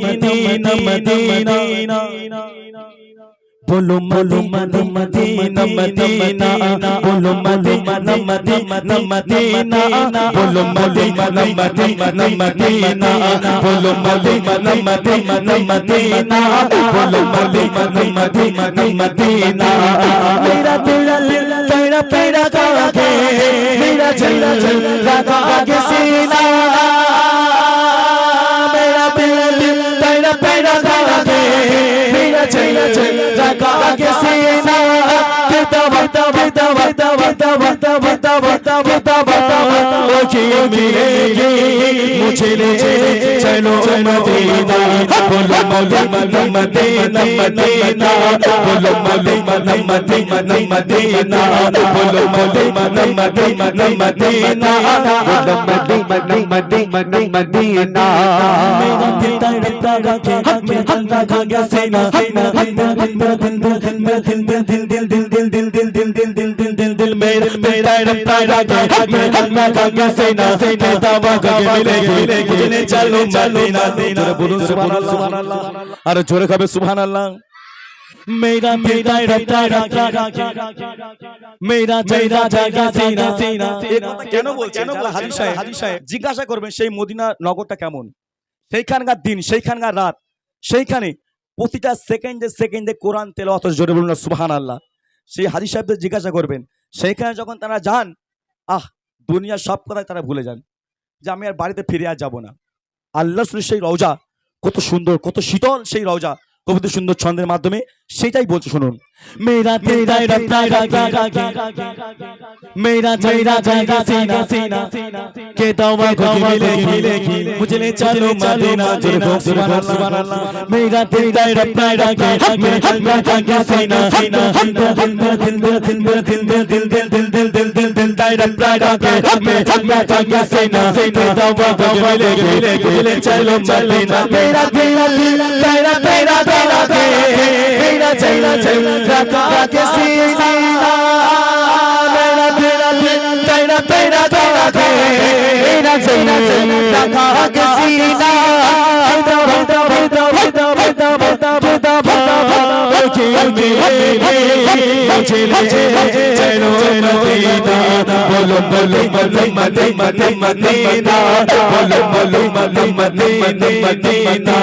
Medina Medina बोलो Medina Medina Medina बोलो Medina Medina Medina बोलो मदीना मदीना मदीना बोलो मदीना मदीना मदीना बोलो मदीना मदीना मदीना मेरा दिल तेरा पैरा के मेरा दिल लगा के सीना मेरा दिल तेरा पैरा के मेरा दिल लगा के सीना मिलेगी मुझे ले चलो मदीना बोलो मदीना मदीना मदीना बोलो मदीना मदीना मदीना बोलो मदीना मदीना मदीना बोलो मदीना मदीना मेरा दिल तड़पता है मेरा दिल लगा के सीना मेरा दिल मेरा तड़पता है मेरा दिल लगा के सीना मिलेगी चलो मदीना जोरे बोलो सुभान अल्लाह अरे जोरे कहे सुभान अल्लाह मेरा दिल तड़पता मेरा चेहरा জাগা सीना এই কথা কেন বলছেন হাজী সাহেব জিজ্ঞাসা করবেন সেই মদিনা নগরটা কেমন সেইখানকার দিন সেইখানকার রাত সেইখানে প্রতিটা সেকেন্ডে সেকেন্ডে কোরআন তেলাওয়াত জোরে বলুন সুবহানাল্লাহ সেই হাজী সাহেবদের জিজ্ঞাসা করবেন সেইখানে যখন তারা যান দুনিয়ার সব কথাই তারা ভুলে যান যে আমি আর বাড়িতে ফিরে আর যাব না আল্লাহ রাসূলের সেই রওজা কত সুন্দর কত শীতল সেই রওজা কত সুন্দর ছন্দের মাধ্যমে সেটাই বলছে শুনুন मेरा दिल तड़पता मेरा चेहरा जागा सीना के तौबा को मिलेगी मुझे ले चलो मदीना जोरे बोलो सुभान अल्लाह मेरा दिल तड़पता मेरा दिल जागा सीना दिल तड़पता मेरा दिल जागा सीना के तौबा को मिलेगी मुझे ले चलो मदीना मेरा दिल तड़पता मेरा चेहरा लगा के सीना मेरा दिल तेरा पैरा के मेरा दिल लगा के सीना चलो मदीना बोलो बोलो मदीना मदीना बोलो बोलो मदीना मदीना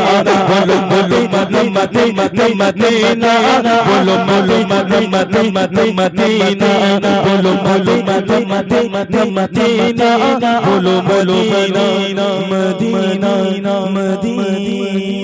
बोलो बोलो मदीना मदीना बोलो बोलो मदीना मदीना बोलो बोलो मदीना मदीना बोलो बोलो मदीना मदीना